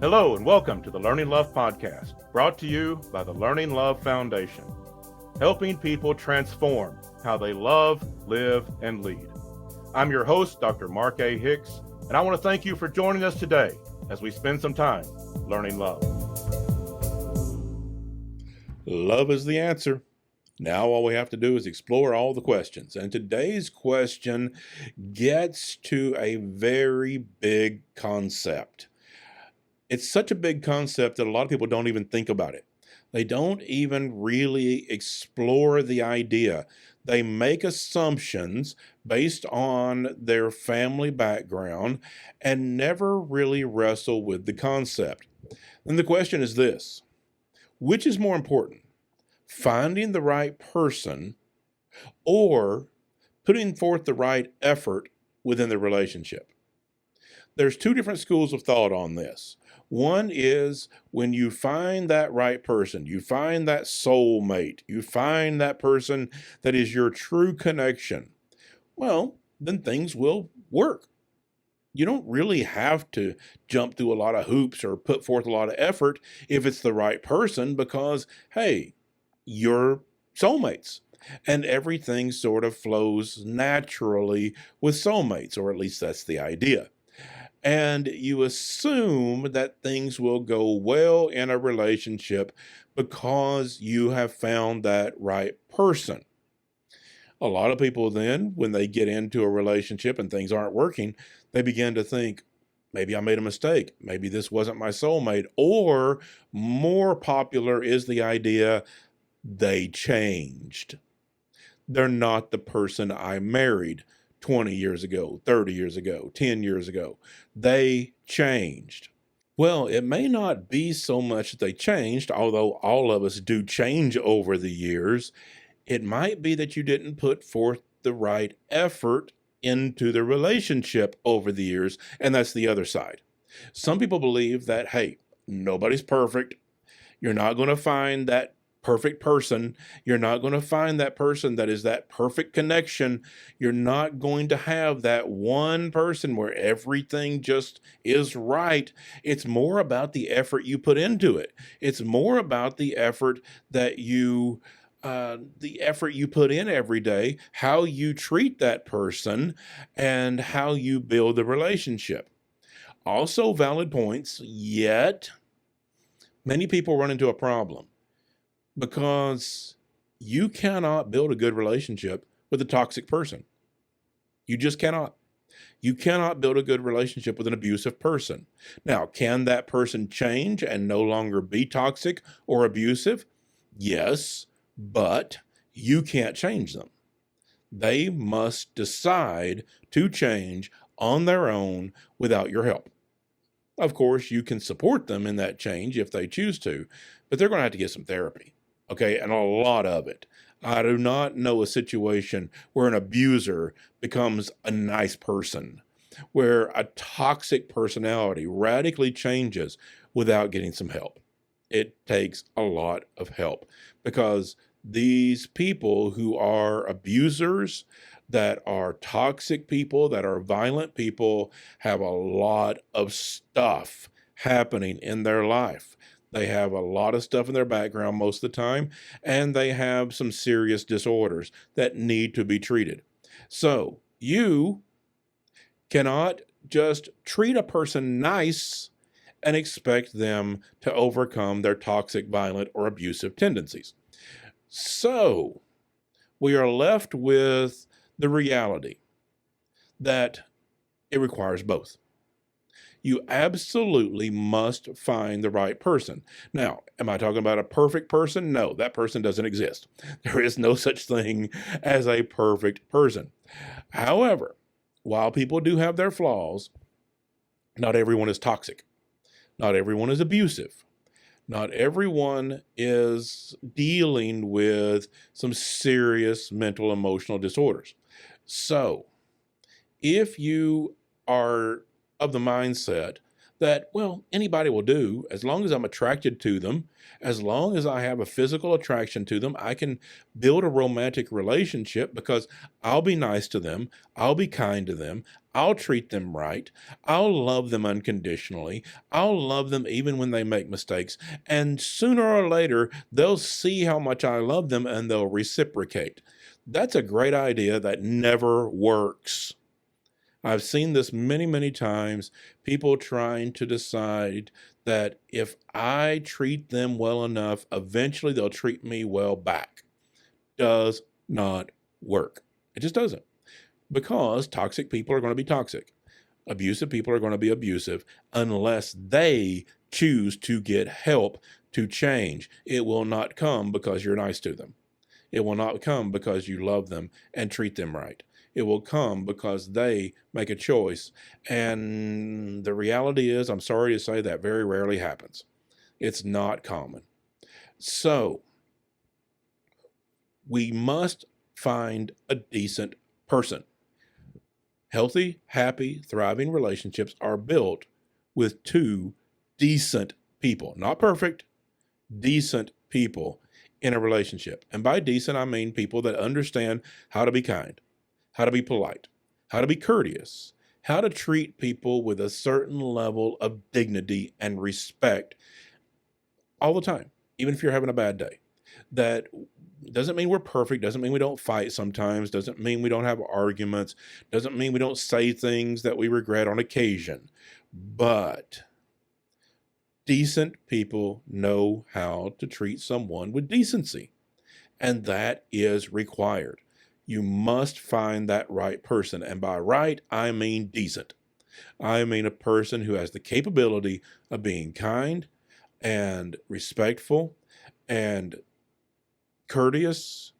Hello and welcome to the Learning Love Podcast, brought to you by the Learning Love Foundation, helping people transform how they love, live, and lead. I'm your host, Dr. Mark A. Hicks, and I want to thank you for joining us today as we spend some time learning love. Love is the answer. Now all we have to do is explore all the questions. And today's question gets to a very big concept. It's such a big concept that a lot of people don't even think about it. They don't even really explore the idea. They make assumptions based on their family background and never really wrestle with the concept. And the question is this: which is more important, finding the right person or putting forth the right effort within the relationship? There's two different schools of thought on this. One is when you find that right person, you find that soulmate, you find that person that is your true connection, well, then things will work. You don't really have to jump through a lot of hoops or put forth a lot of effort if it's the right person because, hey, you're soulmates. And everything sort of flows naturally with soulmates, or at least that's the idea. And you assume that things will go well in a relationship because you have found that right person. A lot of people then, when they get into a relationship and things aren't working, they begin to think, maybe I made a mistake. Maybe this wasn't my soulmate. Or more popular is the idea they changed. They're not the person I married 20 years ago, 30 years ago, 10 years ago. They changed. Well, it may not be so much that they changed, although all of us do change over the years. It might be that you didn't put forth the right effort into the relationship over the years, and that's the other side. Some people believe that, hey, nobody's perfect. You're not going to find that perfect person. You're not going to find that person that is that perfect connection. You're not going to have that one person where everything just is right. It's more about the effort you put into it. It's more about the effort that the effort you put in every day, how you treat that person, and how you build the relationship. Also valid points, yet many people run into a problem because you cannot build a good relationship with a toxic person. You just cannot. You cannot build a good relationship with an abusive person. Now, can that person change and no longer be toxic or abusive? Yes, but you can't change them. They must decide to change on their own without your help. Of course, you can support them in that change if they choose to, but they're going to have to get some therapy. Okay, and a lot of it. I do not know a situation where an abuser becomes a nice person, where a toxic personality radically changes without getting some help. It takes a lot of help because these people who are abusers, that are toxic people, that are violent people, have a lot of stuff happening in their life. They have a lot of stuff in their background most of the time, and they have some serious disorders that need to be treated. So you cannot just treat a person nice and expect them to overcome their toxic, violent, or abusive tendencies. So we are left with the reality that it requires both. You absolutely must find the right person. Now, am I talking about a perfect person? No, that person doesn't exist. There is no such thing as a perfect person. However, while people do have their flaws, not everyone is toxic. Not everyone is abusive. Not everyone is dealing with some serious mental, emotional disorders. So, if you are of the mindset that, well, anybody will do as long as I'm attracted to them, as long as I have a physical attraction to them, I can build a romantic relationship because I'll be nice to them, I'll be kind to them, I'll treat them right, I'll love them unconditionally, I'll love them even when they make mistakes, and sooner or later, they'll see how much I love them and they'll reciprocate. That's a great idea that never works. I've seen this many, many times. People trying to decide that if I treat them well enough, eventually they'll treat me well back. Does not work. It just doesn't. Because toxic people are going to be toxic. Abusive people are going to be abusive unless they choose to get help to change. It will not come because you're nice to them. It will not come because you love them and treat them right. It will come because they make a choice. And the reality is, I'm sorry to say, that very rarely happens. It's not common. So we must find a decent person. Healthy, happy, thriving relationships are built with two decent people. Not perfect, decent people in a relationship. And by decent, I mean people that understand how to be kind, how to be polite, how to be courteous, how to treat people with a certain level of dignity and respect all the time, even if you're having a bad day. That doesn't mean we're perfect, doesn't mean we don't fight sometimes, doesn't mean we don't have arguments, doesn't mean we don't say things that we regret on occasion. But decent people know how to treat someone with decency, and that is required. You must find that right person, and by right, I mean decent. I mean a person who has the capability of being kind and respectful and courteous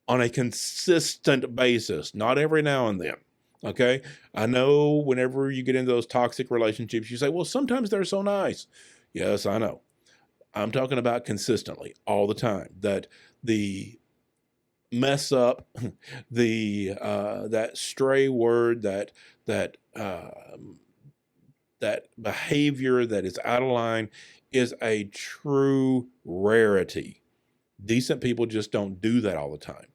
on a consistent basis, not every now and then. Okay. I know whenever you get into those toxic relationships, you say, well, sometimes they're so nice. Yes, I know. I'm talking about consistently all the time, that the mess up, the that stray word, that behavior that is out of line is a true rarity. Decent people just don't do that all the time.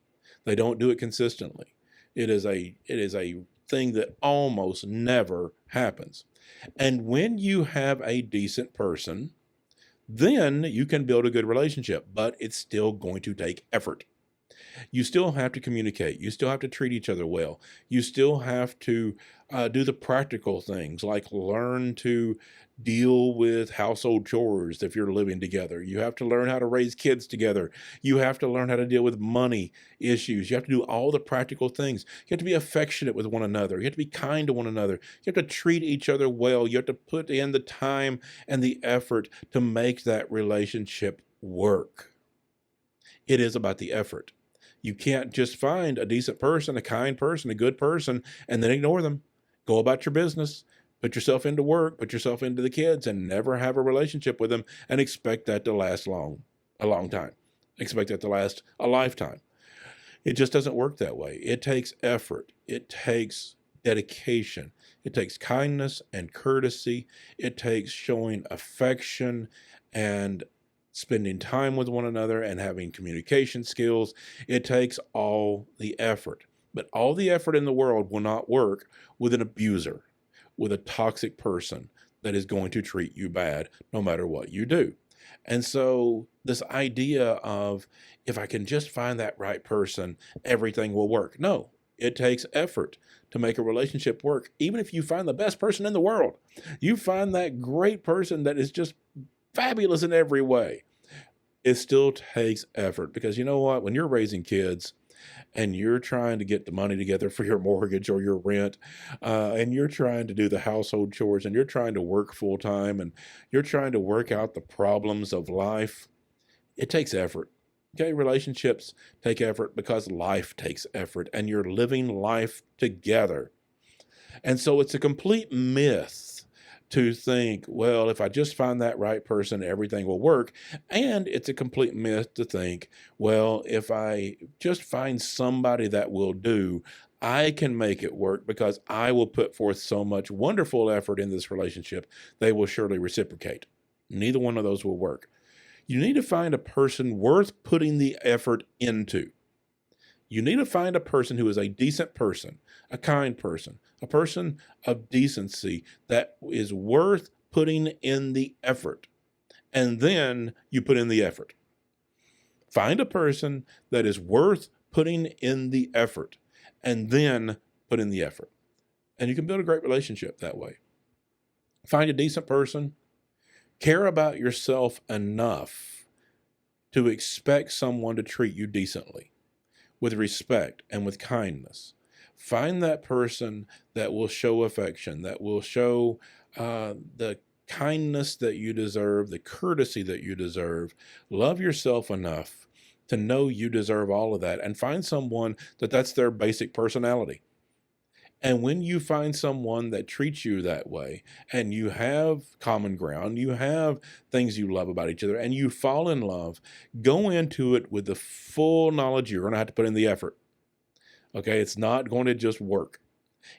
They don't do it consistently. It is a thing that almost never happens. And when you have a decent person, then you can build a good relationship, but it's still going to take effort. You still have to communicate. You still have to treat each other well. You still have to do the practical things like learn to deal with household chores if you're living together. You have to learn how to raise kids together. You have to learn how to deal with money issues. You have to do all the practical things. You have to be affectionate with one another. You have to be kind to one another. You have to treat each other well. You have to put in the time and the effort to make that relationship work. It is about the effort. You can't just find a decent person, a kind person, a good person, and then ignore them. Go about your business, put yourself into work, put yourself into the kids, and never have a relationship with them and expect that to last a long time. Expect that to last a lifetime. It just doesn't work that way. It takes effort. It takes dedication. It takes kindness and courtesy. It takes showing affection and spending time with one another and having communication skills. It takes all the effort. But all the effort in the world will not work with an abuser, with a toxic person that is going to treat you bad no matter what you do. And so this idea of, if I can just find that right person, everything will work. No, it takes effort to make a relationship work. Even if you find the best person in the world, you find that great person that is just fabulous in every way, it still takes effort. Because you know what? When you're raising kids and you're trying to get the money together for your mortgage or your rent, and you're trying to do the household chores, and you're trying to work full time, and you're trying to work out the problems of life, it takes effort. Okay, relationships take effort because life takes effort, and you're living life together. And so it's a complete myth to think, well, if I just find that right person, everything will work. And it's a complete myth to think, well, if I just find somebody that will do, I can make it work because I will put forth so much wonderful effort in this relationship, they will surely reciprocate. Neither one of those will work. You need to find a person worth putting the effort into. You need to find a person who is a decent person, a kind person, a person of decency that is worth putting in the effort. And then you put in the effort. Find a person that is worth putting in the effort, and then put in the effort. And you can build a great relationship that way. Find a decent person. Care about yourself enough to expect someone to treat you decently, with respect and with kindness. Find that person that will show affection, that will show the kindness that you deserve, the courtesy that you deserve. Love yourself enough to know you deserve all of that, and find someone that's their basic personality. And when you find someone that treats you that way, and you have common ground, you have things you love about each other, and you fall in love, go into it with the full knowledge you're going to have to put in the effort. Okay, it's not going to just work.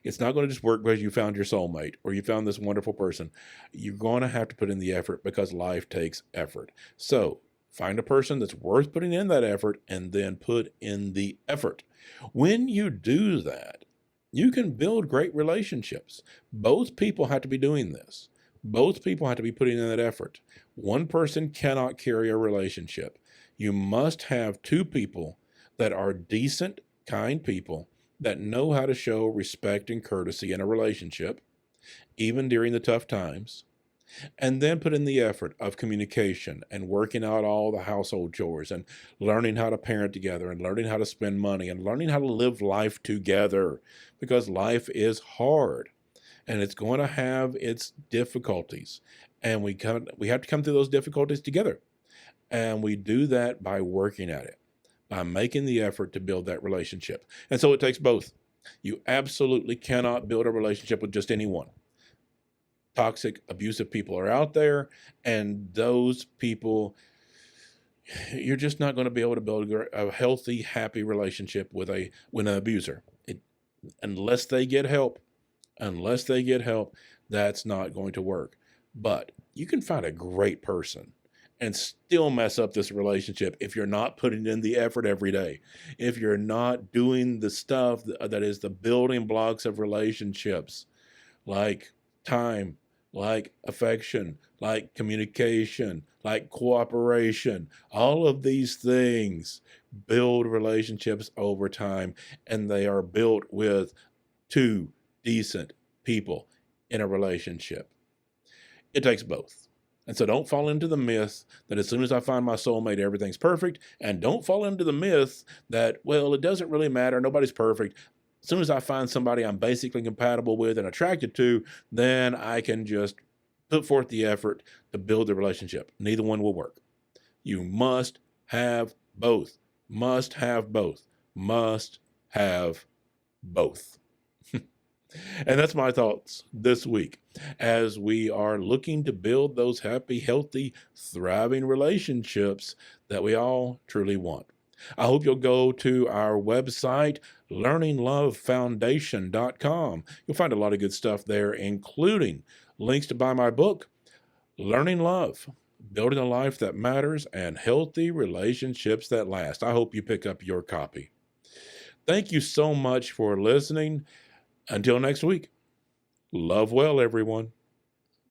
It's not going to just work because you found your soulmate or you found this wonderful person. You're going to have to put in the effort because life takes effort. So find a person that's worth putting in that effort, and then put in the effort. When you do that, you can build great relationships. Both people have to be doing this. Both people have to be putting in that effort. One person cannot carry a relationship. You must have two people that are decent, kind people that know how to show respect and courtesy in a relationship, even during the tough times, and then put in the effort of communication and working out all the household chores and learning how to parent together and learning how to spend money and learning how to live life together, because life is hard and it's going to have its difficulties, and we have to come through those difficulties together, and we do that by working at it, by making the effort to build that relationship. And so it takes both. You absolutely cannot build a relationship with just anyone. Toxic, abusive people are out there, and those people, you're just not going to be able to build a healthy, happy relationship with an abuser. Unless they get help, that's not going to work. But you can find a great person and still mess up this relationship if you're not putting in the effort every day, if you're not doing the stuff that is the building blocks of relationships, like time, like affection, like communication, like cooperation. All of these things build relationships over time, and they are built with two decent people in a relationship. It takes both. And so don't fall into the myth that as soon as I find my soulmate, everything's perfect. And don't fall into the myth that, well, it doesn't really matter, nobody's perfect. As soon as I find somebody I'm basically compatible with and attracted to, then I can just put forth the effort to build the relationship. Neither one will work. You must have both. Must have both. Must have both. And that's my thoughts this week as we are looking to build those happy, healthy, thriving relationships that we all truly want. I hope you'll go to our website, learninglovefoundation.com. You'll find a lot of good stuff there, including links to buy my book, Learning Love, Building a Life That Matters, and Healthy Relationships That Last. I hope you pick up your copy. Thank you so much for listening. Until next week, love well, everyone.